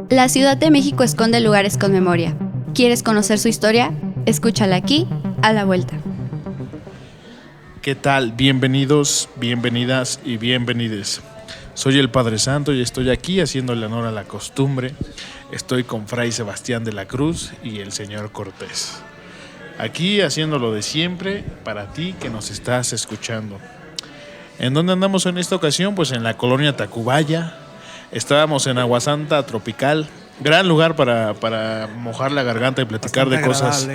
La Ciudad de México esconde lugares con memoria. ¿Quieres conocer su historia? Escúchala aquí, a la vuelta. ¿Qué tal? Bienvenidos, bienvenidas y bienvenides. Soy el Padre Santo y estoy aquí haciéndole honor a la costumbre. Estoy con Fray Sebastián de la Cruz y el Señor Cortés. Aquí haciéndolo de siempre para ti que nos estás escuchando. ¿En dónde andamos en esta ocasión? Pues en la colonia Tacubaya. Estábamos en Aguasanta Tropical. Gran lugar para mojar la garganta y platicar bastante de cosas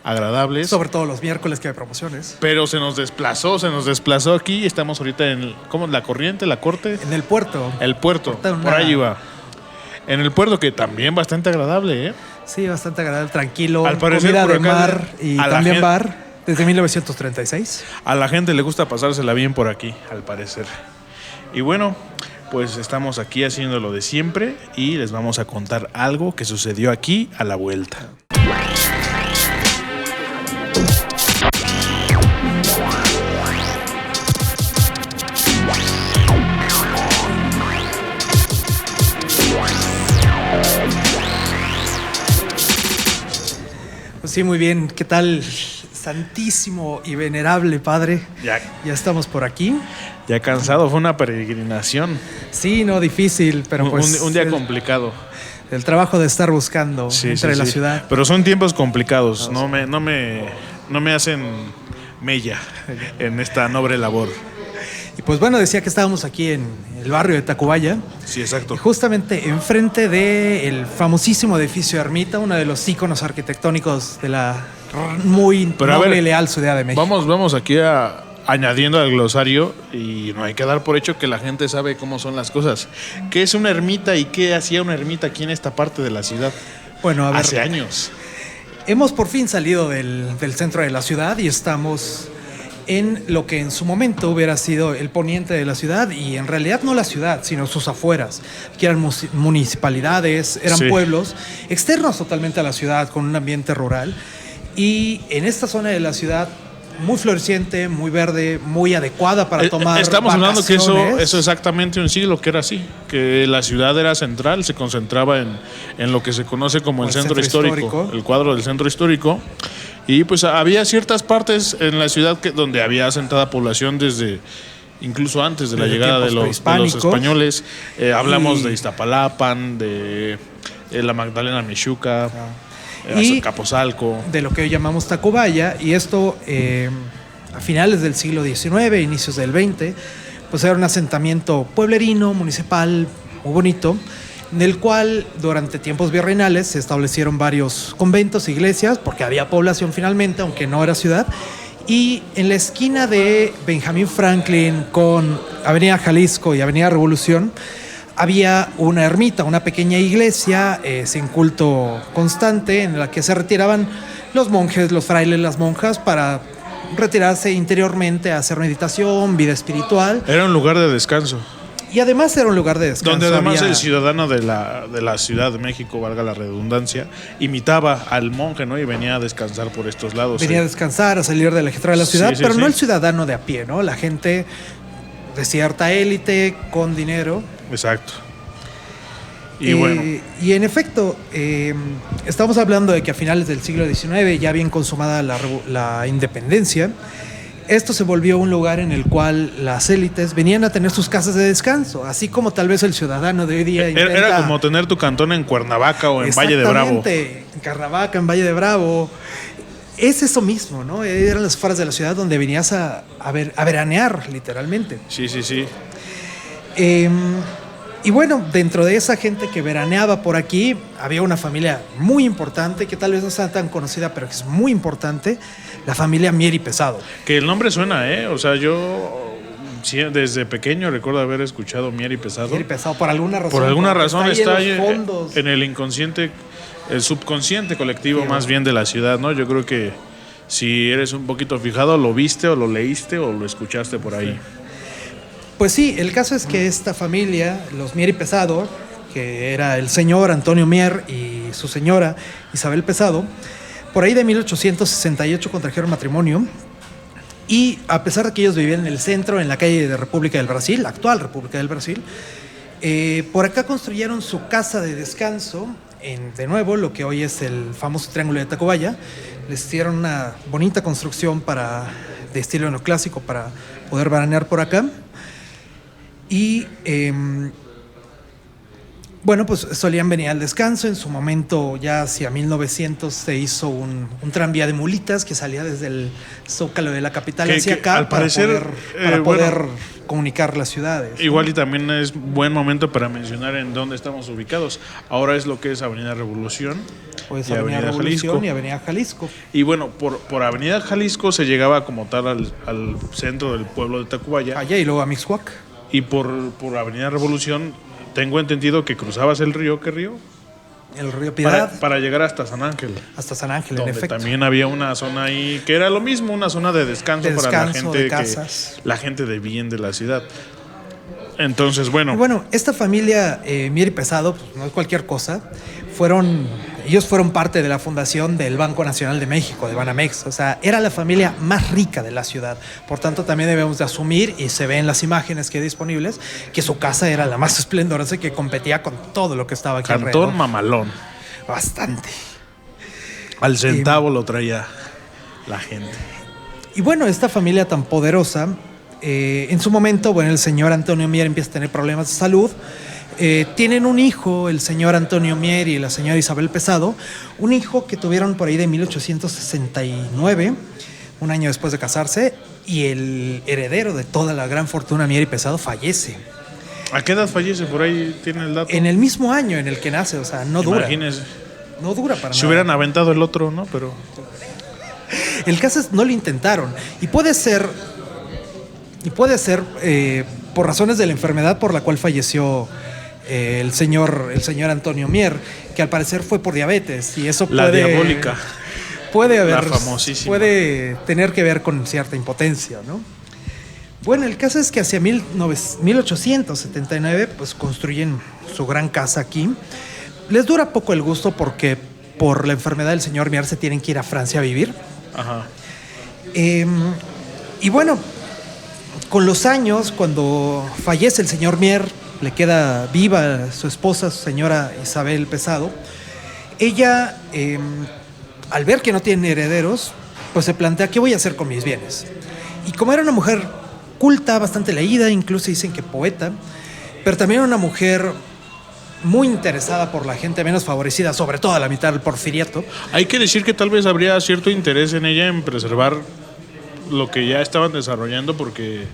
agradables. Sobre todo los miércoles que hay promociones. Pero se nos desplazó aquí. Estamos ahorita en, ¿cómo? ¿La Corriente? ¿La Corte? En el puerto. El puerto, por ahí va. En el puerto, que también bastante agradable, ¿eh? Sí, bastante agradable, tranquilo. Al parecer, comida por de acá, mar y también bar desde 1936. A la gente le gusta pasársela bien por aquí, al parecer. Y bueno, pues estamos aquí haciendo lo de siempre y les vamos a contar algo que sucedió aquí a la vuelta. Pues sí, muy bien. ¿Qué tal, santísimo y venerable Padre? Ya estamos por aquí. Ya cansado, fue una peregrinación. Sí, no, difícil, pero pues... Un día complicado. El trabajo de estar buscando entre la ciudad. Pero son tiempos complicados, no me hacen mella en esta noble labor. Y pues bueno, decía que estábamos aquí en el barrio de Tacubaya. Sí, exacto. Y justamente enfrente del famosísimo edificio Ermita, uno de los íconos arquitectónicos de la muy noble y leal Ciudad de México. Vamos aquí añadiendo al glosario, y no hay que dar por hecho que la gente sabe cómo son las cosas. ¿Qué es una ermita y qué hacía una ermita aquí en esta parte de la ciudad? Bueno, a ver, hace años. Hemos por fin salido del centro de la ciudad y estamos en lo que en su momento hubiera sido el poniente de la ciudad, y en realidad no la ciudad, sino sus afueras, que eran municipalidades, eran pueblos externos totalmente a la ciudad, con un ambiente rural. Y en esta zona de la ciudad, muy floreciente, muy verde, muy adecuada para tomar Estamos hablando que vacaciones. eso exactamente un siglo que era así, que la ciudad era central, se concentraba en lo que se conoce como el centro histórico, el cuadro del centro histórico, y pues había ciertas partes en la ciudad donde había asentada población desde incluso antes de la llegada de los españoles. Hablamos de Iztapalapan, de la Magdalena Mixhuca, y Capozalco, de lo que hoy llamamos Tacubaya, y esto a finales del siglo XIX, inicios del XX, pues era un asentamiento pueblerino, municipal, muy bonito, en el cual durante tiempos virreinales se establecieron varios conventos, iglesias, porque había población finalmente, aunque no era ciudad. Y en la esquina de Benjamín Franklin con Avenida Jalisco y Avenida Revolución había una ermita, una pequeña iglesia sin culto constante, en la que se retiraban los monjes, los frailes, las monjas, para retirarse interiormente a hacer meditación, vida espiritual. Era un lugar de descanso. Y además era un lugar de descanso. Donde además el ciudadano de la Ciudad de México, valga la redundancia, imitaba al monje, ¿no? Y venía a descansar por estos lados. Venía a descansar, a salir del ajetreo de la ciudad, pero no el ciudadano de a pie, ¿no? La gente de cierta élite, con dinero. Exacto. Y bueno. Y en efecto, estamos hablando de que a finales del siglo XIX, ya bien consumada la independencia, esto se volvió un lugar en el cual las élites venían a tener sus casas de descanso, así como tal vez el ciudadano de hoy día intenta... Era como tener tu cantón en Cuernavaca o en Valle de Bravo. Exactamente, en Cuernavaca, en Valle de Bravo. Es eso mismo, ¿no? Eran las afueras de la ciudad donde venías a veranear, literalmente. Sí. Y bueno, dentro de esa gente que veraneaba por aquí, había una familia muy importante, que tal vez no sea tan conocida, pero que es muy importante, la familia Mier y Pesado. Que el nombre suena, ¿eh? O sea, yo desde pequeño recuerdo haber escuchado Mier y Pesado. Mier y Pesado, por alguna razón. Por alguna razón está ahí fondos. En el inconsciente, el subconsciente colectivo más bien de la ciudad, ¿no? Yo creo que si eres un poquito fijado, lo viste o lo leíste o lo escuchaste por ahí. Pues sí, el caso es que esta familia, los Mier y Pesado, que era el señor Antonio Mier y su señora Isabel Pesado, por ahí de 1868 contrajeron matrimonio, y a pesar de que ellos vivían en el centro, en la calle de República del Brasil, la actual República del Brasil, Por acá construyeron su casa de descanso, de nuevo, lo que hoy es el famoso Triángulo de Tacubaya. Les hicieron una bonita construcción de estilo neoclásico para poder veranear por acá. Y bueno, pues solían venir al descanso. En su momento, ya hacia 1900, se hizo un tranvía de mulitas que salía desde el Zócalo de la capital hacia acá al parecer, para poder comunicar las ciudades. Igual, ¿no? Y también es buen momento para mencionar en dónde estamos ubicados. Ahora es lo que es Avenida Revolución, pues y Avenida Revolución Jalisco. y Avenida Jalisco. Y bueno, por Avenida Jalisco se llegaba como tal al centro del pueblo de Tacubaya. Allá y luego a Mixhuac. Y por Avenida Revolución tengo entendido que cruzabas el río. ¿Qué río? El río Piedad. Para llegar hasta San Ángel. Hasta San Ángel, donde en efecto. También había una zona ahí que era lo mismo, una zona de descanso para la gente, de casas. La gente de bien de la ciudad. Entonces, bueno. Y bueno, esta familia Mier y Pesado, pues, no es cualquier cosa. Ellos fueron parte de la fundación del Banco Nacional de México, de Banamex. O sea, era la familia más rica de la ciudad. Por tanto, también debemos de asumir, y se ve en las imágenes que hay disponibles, que su casa era la más esplendorosa y que competía con todo lo que estaba aquí Cantón alrededor. mamalón. Bastante. Al centavo lo traía la gente. Y bueno, esta familia tan poderosa, en su momento, bueno, el señor Antonio Mier empieza a tener problemas de salud. Tienen un hijo, el señor Antonio Mier y la señora Isabel Pesado, un hijo que tuvieron por ahí de 1869, un año después de casarse, y el heredero de toda la gran fortuna Mier y Pesado fallece. ¿A qué edad fallece? Por ahí tiene el dato. En el mismo año en el que nace, o sea, no dura. Imagínese. No dura para nada. Si hubieran aventado el otro, ¿no? Pero el caso es, no lo intentaron. Y puede ser por razones de la enfermedad por la cual falleció el señor Antonio Mier, que al parecer fue por diabetes, y eso la diabólica. La famosísima. Puede tener que ver con cierta impotencia, ¿no? Bueno, el caso es que hacia 1879 pues construyen su gran casa aquí. Les dura poco el gusto porque por la enfermedad del señor Mier se tienen que ir a Francia a vivir. Ajá. Y bueno, con los años, cuando fallece el señor Mier, le queda viva su esposa, su señora Isabel Pesado. Ella, al ver que no tiene herederos, pues se plantea, ¿qué voy a hacer con mis bienes? Y como era una mujer culta, bastante leída, incluso dicen que poeta, pero también una mujer muy interesada por la gente menos favorecida, sobre todo a la mitad del Porfiriato. Hay que decir que tal vez habría cierto interés en ella en preservar lo que ya estaban desarrollando, porque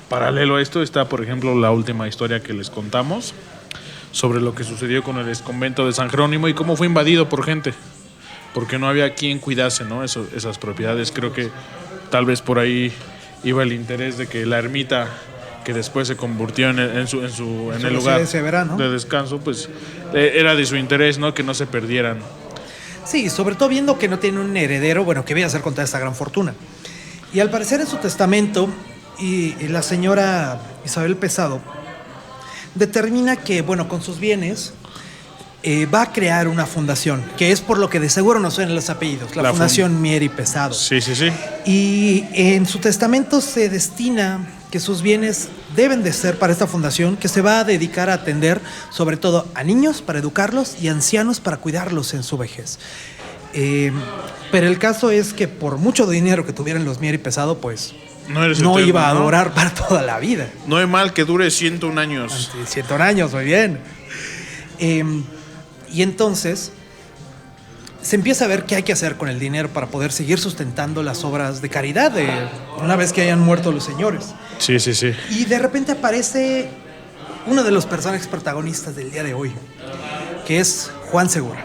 paralelo a esto está, por ejemplo, la última historia que les contamos sobre lo que sucedió con el exconvento de San Jerónimo y cómo fue invadido por gente, porque no había quien cuidase, ¿no? Esas propiedades. Creo que tal vez por ahí iba el interés de que la ermita, que después se convirtió en el lugar de descanso, pues era de su interés, ¿no? Que no se perdieran. Sí, sobre todo viendo que no tiene un heredero, bueno, ¿qué voy a hacer con toda esta gran fortuna? Y al parecer en su testamento, y la señora Isabel Pesado determina que, bueno, con sus bienes va a crear una fundación, que es por lo que de seguro nos suenan los apellidos, la Fundación Mier y Pesado. Sí. Y en su testamento se destina que sus bienes deben de ser para esta fundación, que se va a dedicar a atender sobre todo a niños para educarlos y ancianos para cuidarlos en su vejez. Pero el caso es que por mucho dinero que tuvieran los Mier y Pesado, pues no iba a durar para toda la vida. No hay mal que dure 101 años. 101 años, muy bien. Y entonces se empieza a ver qué hay que hacer con el dinero para poder seguir sustentando las obras de caridad una vez que hayan muerto los señores. Sí. Y de repente aparece uno de los personajes protagonistas del día de hoy, que es Juan Segura.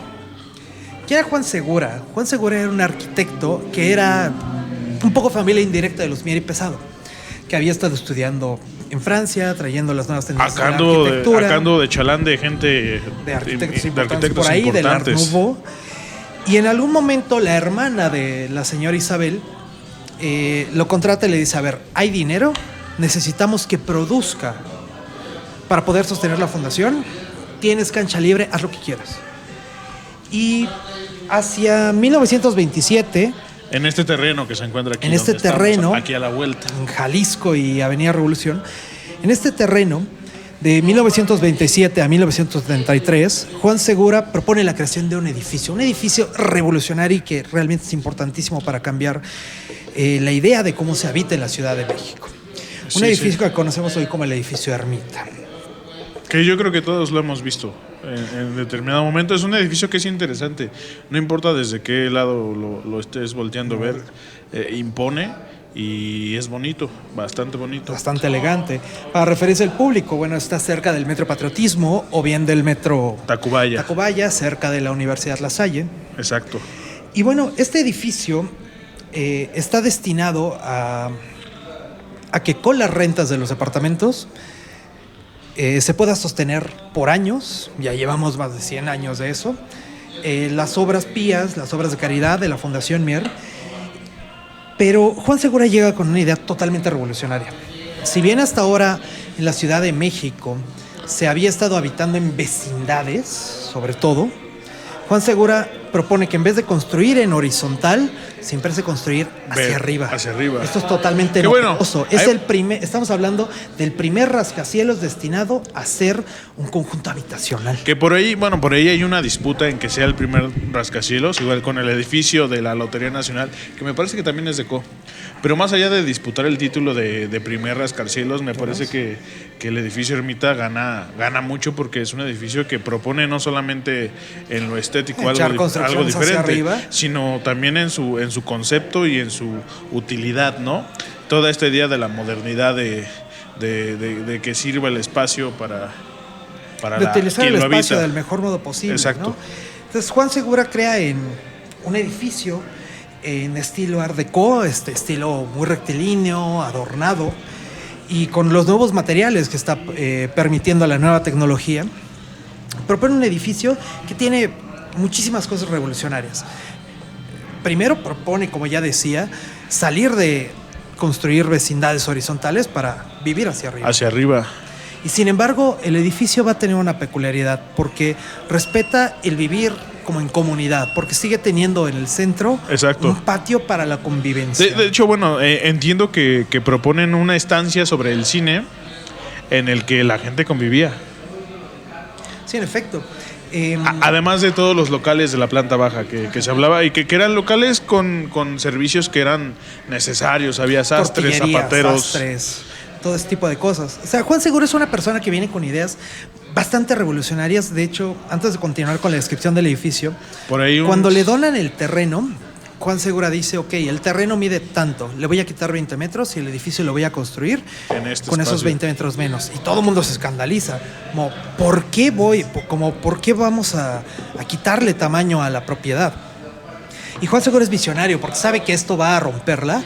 ¿Quién era Juan Segura? Juan Segura era un arquitecto que era un poco familia indirecta de los Mier y Pesado, que había estado estudiando en Francia, trayendo las nuevas tendencias de la arquitectura. Acando de chalán de gente, de arquitectos de importantes por ahí, del Art Nouveau. Y en algún momento la hermana de la señora Isabel lo contrata y le dice, a ver, ¿hay dinero? Necesitamos que produzca para poder sostener la fundación. Tienes cancha libre, haz lo que quieras. Y hacia 1927... En este terreno que se encuentra aquí. En este terreno, aquí a la vuelta. En Jalisco y Avenida Revolución. En este terreno De 1927 a 1973, Juan Segura propone la creación de un edificio revolucionario y que realmente es importantísimo para cambiar la idea de cómo se habita en la Ciudad de México. Un edificio que conocemos hoy como el edificio Ermita. Que yo creo que todos lo hemos visto en determinado momento. Es un edificio que es interesante. No importa desde qué lado lo estés volteando a ver, impone y es bonito, bastante bonito. Bastante elegante. Para referirse al público, bueno, está cerca del Metro Patriotismo o bien del Metro Tacubaya, cerca de la Universidad La Salle. Exacto. Y bueno, este edificio está destinado a que con las rentas de los departamentos se pueda sostener por años. Ya llevamos más de 100 años de eso. Las obras pías, las obras de caridad de la Fundación Mier. Pero Juan Segura llega con una idea totalmente revolucionaria. Si bien hasta ahora en la Ciudad de México se había estado habitando en vecindades, sobre todo, Juan Segura propone que en vez de construir en horizontal, se empiece a construir hacia arriba. Hacia arriba. Esto es totalmente novedoso. Bueno, estamos hablando del primer rascacielos destinado a ser un conjunto habitacional. Que por ahí hay una disputa en que sea el primer rascacielos, igual con el edificio de la Lotería Nacional, que me parece que también es de CO. Pero más allá de disputar el título de primer rascacielos, me parece que el edificio Ermita gana mucho porque es un edificio que propone no solamente en lo estético algo diferente, sino también en su concepto y en su utilidad, ¿no? Toda esta idea de la modernidad de que sirva el espacio para utilizar quien el lo espacio habita del mejor modo posible. Exacto. ¿No? Entonces Juan Segura crea en un edificio en estilo Art Deco, estilo muy rectilíneo, adornado, y con los nuevos materiales que está permitiendo la nueva tecnología. Propone un edificio que tiene muchísimas cosas revolucionarias. Primero propone, como ya decía, salir de construir vecindades horizontales para vivir hacia arriba. Hacia arriba. Y sin embargo, el edificio va a tener una peculiaridad porque respeta el vivir como en comunidad, porque sigue teniendo en el centro Exacto. un patio para la convivencia. De hecho, bueno, entiendo que proponen una estancia sobre el cine en el que la gente convivía. Sí, en efecto. Además de todos los locales de la planta baja que se hablaba y que eran locales con servicios que eran necesarios, había sastres, zapateros, todo ese tipo de cosas. O sea, Juan Segura es una persona que viene con ideas bastante revolucionarias. De hecho, antes de continuar con la descripción del edificio, cuando le donan el terreno, Juan Segura dice, ok, el terreno mide tanto, le voy a quitar 20 metros y el edificio lo voy a construir con esos 20 metros menos. Y todo el mundo se escandaliza. Como, ¿por qué vamos a quitarle tamaño a la propiedad? Y Juan Segura es visionario porque sabe que esto va a romperla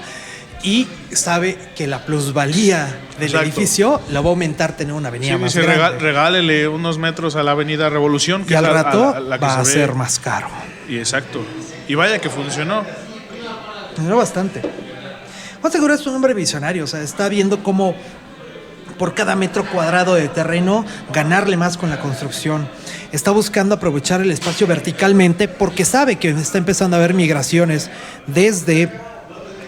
y sabe que la plusvalía del edificio la va a aumentar, tener una avenida más grande. Regálele unos metros a la avenida Revolución, que y al es rato la que va a ser más caro. Y exacto. Y vaya que funcionó. Funcionó bastante. Juan Segura es un hombre visionario, o sea, está viendo cómo por cada metro cuadrado de terreno ganarle más con la construcción. Está buscando aprovechar el espacio verticalmente porque sabe que está empezando a haber migraciones desde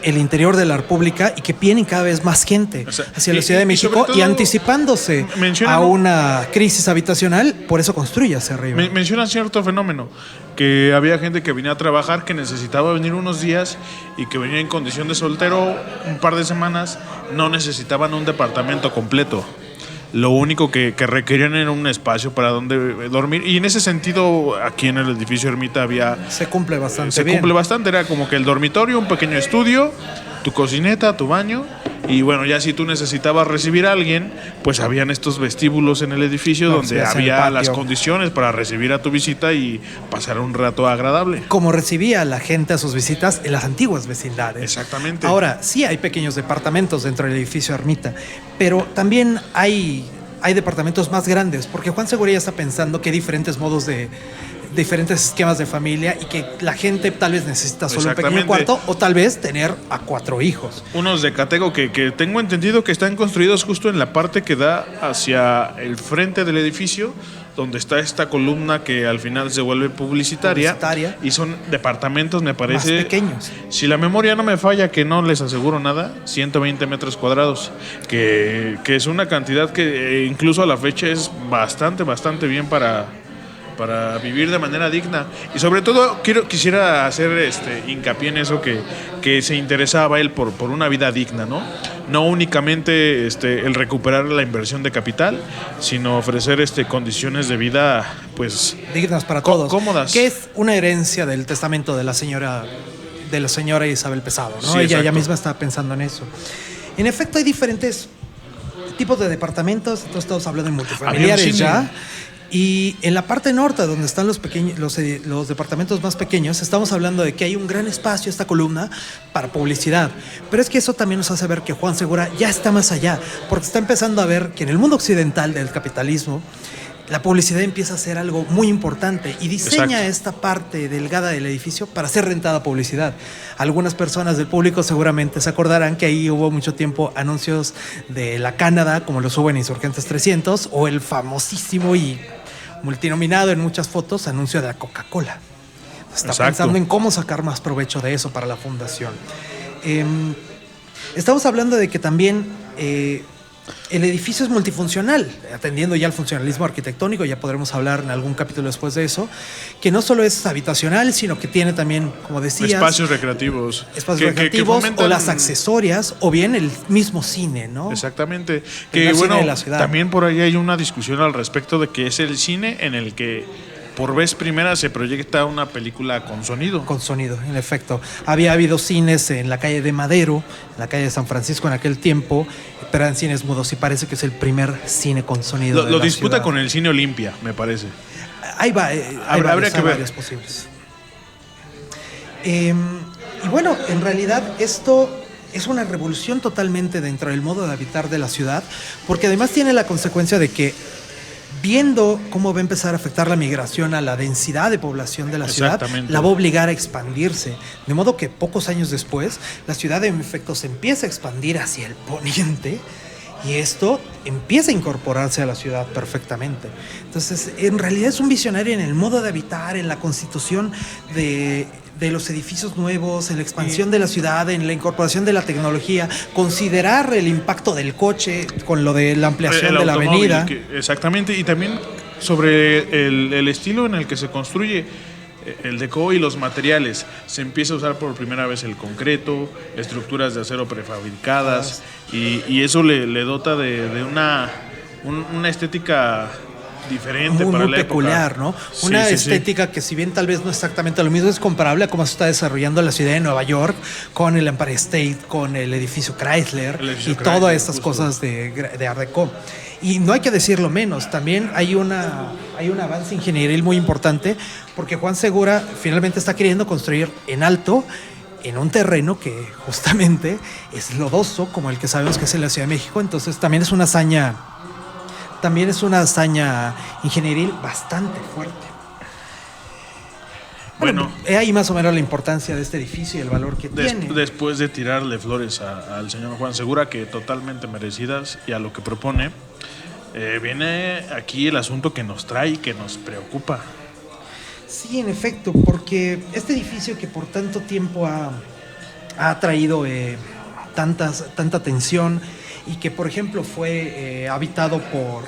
el interior de la República y que vienen cada vez más gente hacia la Ciudad de México y anticipándose a una crisis habitacional, por eso construye hacia arriba. Menciona cierto fenómeno, que había gente que venía a trabajar, que necesitaba venir unos días y que venía en condición de soltero un par de semanas, no necesitaban un departamento completo. Lo único que requerían era un espacio para donde dormir. Y en ese sentido, aquí en el edificio Ermita se cumple bastante. Era como que el dormitorio, un pequeño estudio, tu cocineta, tu baño. Y bueno, ya si tú necesitabas recibir a alguien, pues habían estos vestíbulos en el edificio donde había las condiciones para recibir a tu visita y pasar un rato agradable. Como recibía la gente a sus visitas en las antiguas vecindades. Exactamente. Ahora, sí hay pequeños departamentos dentro del edificio Ermita, pero también hay departamentos más grandes, porque Juan Segura ya está pensando que hay diferentes modos diferentes esquemas de familia y que la gente tal vez necesita solo un pequeño cuarto o tal vez tener a 4 hijos. Unos de Catego que tengo entendido que están construidos justo en la parte que da hacia el frente del edificio, donde está esta columna que al final se vuelve publicitaria. Y son departamentos, me parece. Más pequeños. Si la memoria no me falla, que no les aseguro nada, 120 metros cuadrados, que es una cantidad que incluso a la fecha es bastante bien para vivir de manera digna. Y sobre todo quisiera hacer hincapié en eso, que se interesaba él por una vida digna, ¿no? No únicamente el recuperar la inversión de capital, sino ofrecer condiciones de vida pues dignas para todos, cómodas. Que es una herencia del testamento de la señora Isabel Pesado, ¿no? Sí, Ella misma estaba pensando en eso. En efecto, hay diferentes tipos de departamentos. Entonces estamos hablando de multifamiliares ya. Y en la parte norte, donde están los departamentos más pequeños, estamos hablando de que hay un gran espacio, esta columna, para publicidad. Pero es que eso también nos hace ver que Juan Segura ya está más allá, porque está empezando a ver que en el mundo occidental del capitalismo, la publicidad empieza a ser algo muy importante y diseña esta parte delgada del edificio para ser rentada publicidad. Algunas personas del público seguramente se acordarán que ahí hubo mucho tiempo anuncios de la Canadá, como los hubo en Insurgentes 300, o el famosísimo y multinominado en muchas fotos anuncio de la Coca-Cola. Está pensando en cómo sacar más provecho de eso para la fundación. Estamos hablando de que también el edificio es multifuncional, atendiendo ya al funcionalismo arquitectónico. Ya podremos hablar en algún capítulo después de eso, que no solo es habitacional, sino que tiene también, como decías, espacios recreativos o las accesorias, o bien el mismo cine, ¿no? Exactamente. Que bueno, también por ahí hay una discusión al respecto de que es el cine en el que por vez primera se proyecta una película con sonido. Con sonido, en efecto. Había habido cines en la calle de Madero, en la calle de San Francisco en aquel tiempo, pero eran cines mudos, y parece que es el primer cine con sonido. Lo disputa con el Cine Olimpia, me parece. Habría que ver. Posibles. Y bueno, en realidad esto es una revolución totalmente dentro del modo de habitar de la ciudad, porque además tiene la consecuencia de que, viendo cómo va a empezar a afectar la migración a la densidad de población de la ciudad, la va a obligar a expandirse. De modo que pocos años después, la ciudad en efecto se empieza a expandir hacia el poniente, y esto empieza a incorporarse a la ciudad perfectamente. Entonces, en realidad es un visionario en el modo de habitar, en la constitución de los edificios nuevos, en la expansión de la ciudad, en la incorporación de la tecnología, considerar el impacto del coche con lo de la ampliación de la avenida. Exactamente, y también sobre el estilo en el que se construye el decoro y los materiales. Se empieza a usar por primera vez el concreto, estructuras de acero prefabricadas, y eso le dota de una estética diferente, para la peculiar, época, ¿no? Una estética que, si bien tal vez no es exactamente lo mismo, es comparable a cómo se está desarrollando la ciudad de Nueva York, con el Empire State, con el edificio Chrysler y todas estas cosas de Art Deco. Y no hay que decirlo menos, también hay un avance ingenieril muy importante, porque Juan Segura finalmente está queriendo construir en alto, en un terreno que justamente es lodoso, como el que sabemos que es en la Ciudad de México. Entonces también es una hazaña ingenieril bastante fuerte. Bueno, es ahí más o menos la importancia de este edificio y el valor que tiene. Después de tirarle flores al señor Juan Segura, que totalmente merecidas, y a lo que propone, viene aquí el asunto que nos trae y que nos preocupa. Sí, en efecto, porque este edificio que por tanto tiempo ha traído tanta atención, y que, por ejemplo, fue habitado por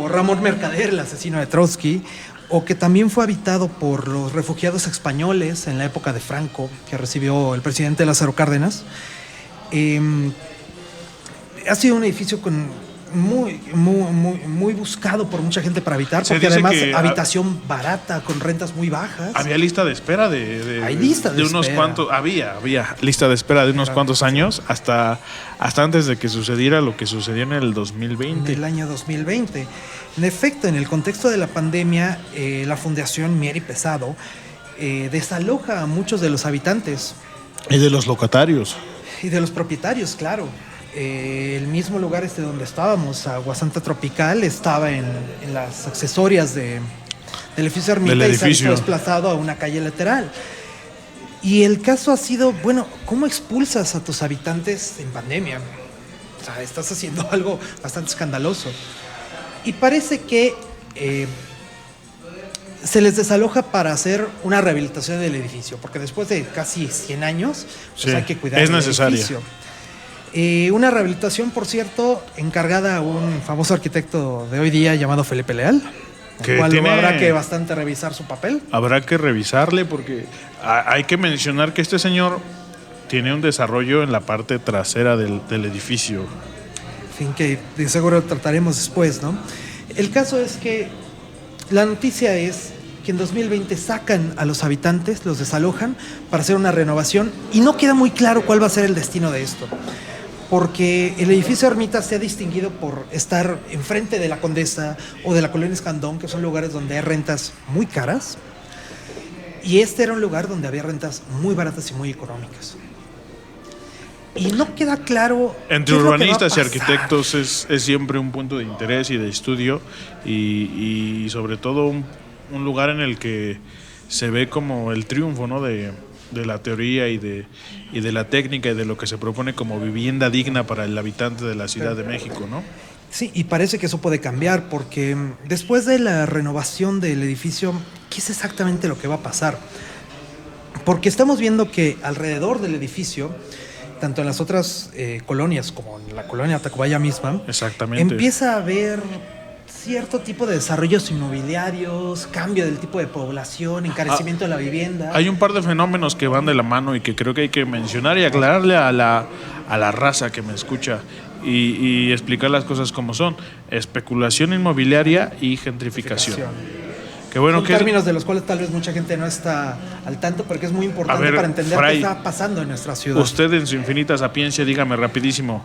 Ramón Mercader, el asesino de Trotsky, o que también fue habitado por los refugiados españoles en la época de Franco, que recibió el presidente Lázaro Cárdenas. Ha sido un edificio muy buscado por mucha gente para habitar, porque además habitación barata, con rentas muy bajas. Había lista de espera Hay lista de unos espera. cuantos, había lista de espera de unos cuantos años, hasta antes de que sucediera lo que sucedió en el 2020. En el año 2020. En efecto, en el contexto de la pandemia, la Fundación Mier y Pesado desaloja a muchos de los habitantes. Y de los locatarios. Y de los propietarios, claro. El mismo lugar donde estábamos, Aguasanta Tropical, estaba en las accesorias del edificio Ermita, y se ha visto desplazado a una calle lateral. Y el caso ha sido, bueno, ¿cómo expulsas a tus habitantes en pandemia? O sea, estás haciendo algo bastante escandaloso. Y parece que se les desaloja para hacer una rehabilitación del edificio, porque después de casi 100 años pues Sí, hay que cuidar es el necesaria. edificio. Una rehabilitación, por cierto, encargada a un famoso arquitecto de hoy día llamado Felipe Leal, Que el cual tiene- habrá que bastante revisar su papel. Habrá que revisarle porque hay que mencionar que este señor tiene un desarrollo en la parte trasera del edificio. En fin, que de seguro trataremos después, ¿no? El caso es que la noticia es que en 2020 sacan a los habitantes, los desalojan para hacer una renovación y no queda muy claro cuál va a ser el destino de esto. Porque el edificio Ermita se ha distinguido por estar enfrente de la Condesa o de la Colonia Escandón, que son lugares donde hay rentas muy caras. Y este era un lugar donde había rentas muy baratas y muy económicas. Y no queda claro. Entre qué es lo que va a urbanistas y pasar. arquitectos es siempre un punto de interés y de estudio y sobre todo un lugar en el que se ve como el triunfo, ¿no? de la teoría y de la técnica y de lo que se propone como vivienda digna para el habitante de la Ciudad de México, ¿no? Sí, y parece que eso puede cambiar porque después de la renovación del edificio, ¿qué es exactamente lo que va a pasar? Porque estamos viendo que alrededor del edificio, tanto en las otras colonias como en la colonia Tacubaya misma, Exactamente. empieza a haber cierto tipo de desarrollos inmobiliarios, cambio del tipo de población, encarecimiento de la vivienda. Hay un par de fenómenos que van de la mano y que creo que hay que mencionar y aclararle a la raza que me escucha y explicar las cosas como son. Especulación inmobiliaria y gentrificación. Que bueno Son que términos de los cuales tal vez mucha gente no está al tanto, pero que es muy importante A ver, para entender Fray, qué está pasando en nuestra ciudad. usted en su infinita sapiencia, dígame rapidísimo,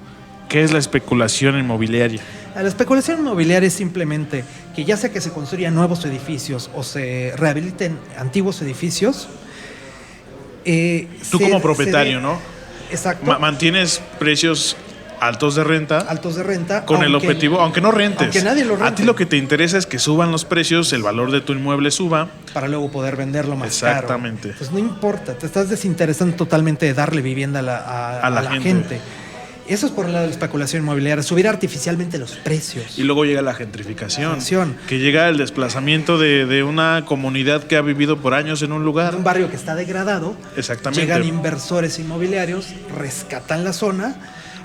¿qué es la especulación inmobiliaria? La especulación inmobiliaria es simplemente que ya sea que se construyan nuevos edificios o se rehabiliten antiguos edificios. Tú como propietario, ¿no? Exacto. Mantienes precios altos de renta Altos de renta. con el objetivo, aunque no rentes. Aunque nadie lo rente. A ti lo que te interesa es que suban los precios, el valor de tu inmueble suba. Para luego poder venderlo más Exactamente. caro. Pues no importa, te estás desinteresando totalmente de darle vivienda a la gente. Eso es por el lado de la especulación inmobiliaria, subir artificialmente los precios. Y luego llega la gentrificación, Gentrificación. que llega el desplazamiento de una comunidad que ha vivido por años en un lugar. En un barrio que está degradado, Exactamente. llegan inversores inmobiliarios, rescatan la zona,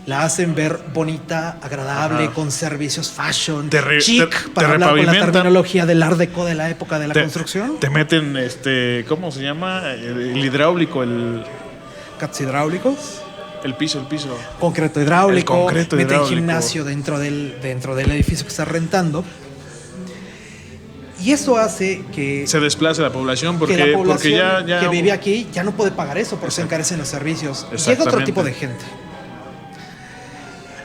la hacen ver bonita, agradable, Ajá. con servicios fashion, Te re- chic, te para hablar con la repavimentan. terminología del Art Deco de la época de la construcción. Te meten, ¿cómo se llama? El hidráulico, Cats hidráulicos, el piso. concreto hidráulico, El concreto meten hidráulico. gimnasio dentro del edificio que está rentando. Y eso hace que Se desplaza la población porque, que la población porque ya que vive aquí ya no puede pagar eso porque se encarecen los servicios. Llega otro tipo de gente.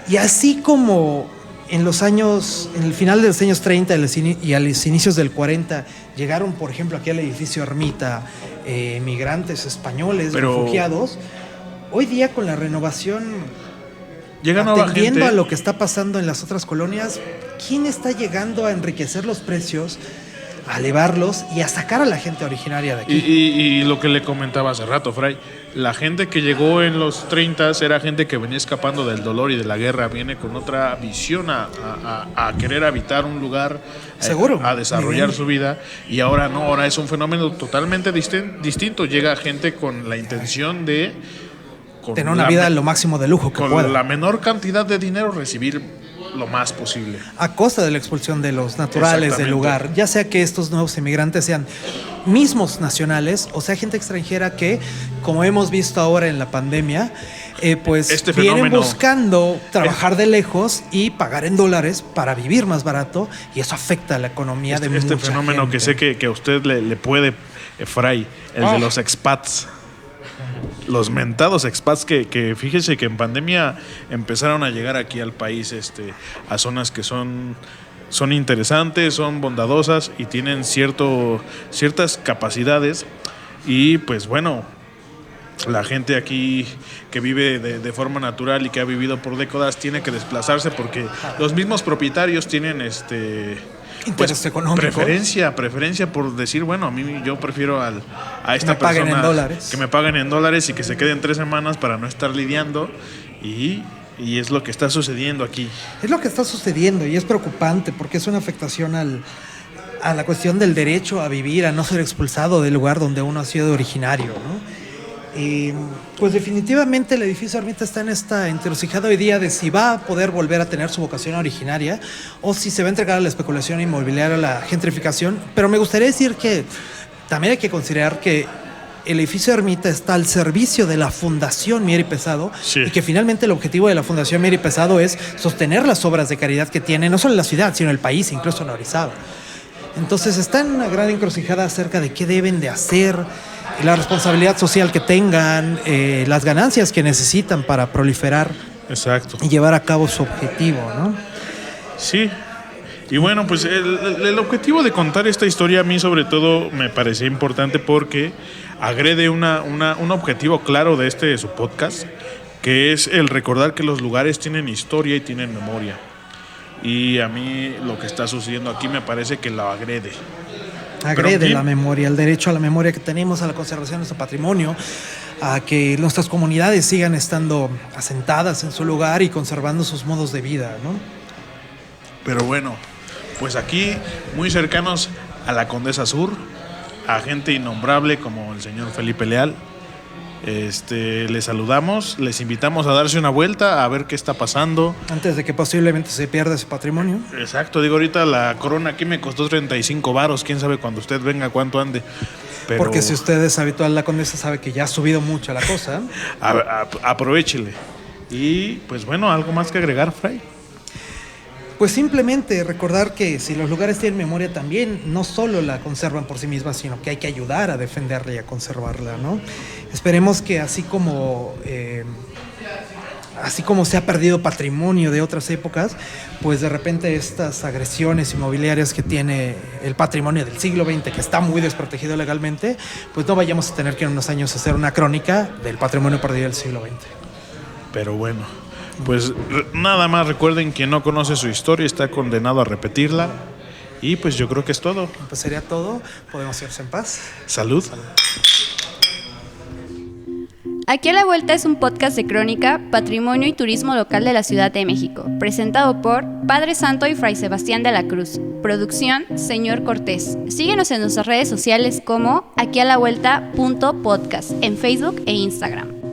Y así como en el final de los años 30 y a los inicios del 40 llegaron, por ejemplo, aquí al edificio Ermita migrantes españoles, refugiados, hoy día con la renovación, llega nueva atendiendo gente. a lo que está pasando en las otras colonias, ¿quién está llegando a enriquecer los precios, a elevarlos y a sacar a la gente originaria de aquí? Y lo que le comentaba hace rato, Fray, la gente que llegó en los 30 era gente que venía escapando del dolor y de la guerra, viene con otra visión a querer habitar un lugar, Seguro. a desarrollar Bien. su vida, y ahora no, ahora es un fenómeno totalmente distinto. Llega gente con la intención de con Tener una la vida me- lo máximo de lujo que con pueda. la menor cantidad de dinero recibir lo más posible. A costa de la expulsión de los naturales del Exactamente. lugar, ya sea que estos nuevos inmigrantes sean mismos nacionales o sea gente extranjera que, como hemos visto ahora en la pandemia, pues Este vienen fenómeno- buscando trabajar de lejos y pagar en dólares para vivir más barato, y eso afecta a la economía de Este mucha fenómeno gente. que sé que a usted le puede, Fray, el de los expats. Los mentados expats que fíjese que en pandemia empezaron a llegar aquí al país, a zonas que son interesantes, son bondadosas y tienen ciertas capacidades. Y pues bueno, la gente aquí que vive de forma natural y que ha vivido por décadas tiene que desplazarse porque los mismos propietarios tienen Interés económico. preferencia por decir, bueno, a mí yo prefiero a esta me paguen persona en dólares. que me paguen en dólares y que se queden 3 semanas para no estar lidiando, y Y es lo que está sucediendo aquí. Es lo que está sucediendo y es preocupante porque es una afectación a la cuestión del derecho a vivir, a no ser expulsado del lugar donde uno ha sido originario, ¿no? Pues definitivamente el edificio Ermita está en esta encrucijada hoy día de si va a poder volver a tener su vocación originaria o si se va a entregar a la especulación inmobiliaria, a la gentrificación. Pero me gustaría decir que también hay que considerar que el edificio Ermita está al servicio de la Fundación Mier y Pesado, sí, y que finalmente el objetivo de la Fundación Mier y Pesado es sostener las obras de caridad que tiene no solo la ciudad, sino el país, incluso en Orizaba. Entonces está en una gran encrucijada acerca de qué deben de hacer, la responsabilidad social que tengan, las ganancias que necesitan para proliferar. Exacto. Y llevar a cabo su objetivo, ¿no? Sí. Y bueno, pues el objetivo de contar esta historia a mí sobre todo me parecía importante porque agrede un objetivo claro de su podcast, que es el recordar que los lugares tienen historia y tienen memoria. Y a mí lo que está sucediendo aquí me parece que lo agrede. Agrede la memoria, el derecho a la memoria que tenemos, a la conservación de nuestro patrimonio, a que nuestras comunidades sigan estando asentadas en su lugar y conservando sus modos de vida, ¿no? Pero bueno, pues aquí, muy cercanos a la Condesa Sur, a gente innombrable como el señor Felipe Leal, les saludamos, les invitamos a darse una vuelta a ver qué está pasando. Antes de que posiblemente se pierda ese patrimonio. Exacto, digo, ahorita la corona aquí me costó 35 varos, quién sabe cuando usted venga cuánto ande. Pero porque si usted es habitual de la Condesa sabe que ya ha subido mucho la cosa. Aprovéchele. Y pues bueno, ¿algo más que agregar, Fray? Pues simplemente recordar que si los lugares tienen memoria también, no solo la conservan por sí mismas, sino que hay que ayudar a defenderla y a conservarla, ¿no? Esperemos que así como se ha perdido patrimonio de otras épocas, pues de repente estas agresiones inmobiliarias que tiene el patrimonio del siglo XX, que está muy desprotegido legalmente, pues no vayamos a tener que en unos años hacer una crónica del patrimonio perdido del siglo XX. Pero bueno, pues nada más recuerden, quien no conoce su historia está condenado a repetirla. Y pues yo creo que es todo. Pues sería todo, podemos irse en paz. Salud. Aquí a la Vuelta es un podcast de crónica, patrimonio y turismo local de la Ciudad de México, presentado por Padre Santo y Fray Sebastián de la Cruz. Producción, Señor Cortés. Síguenos en nuestras redes sociales como aquialavuelta.podcast en Facebook e Instagram.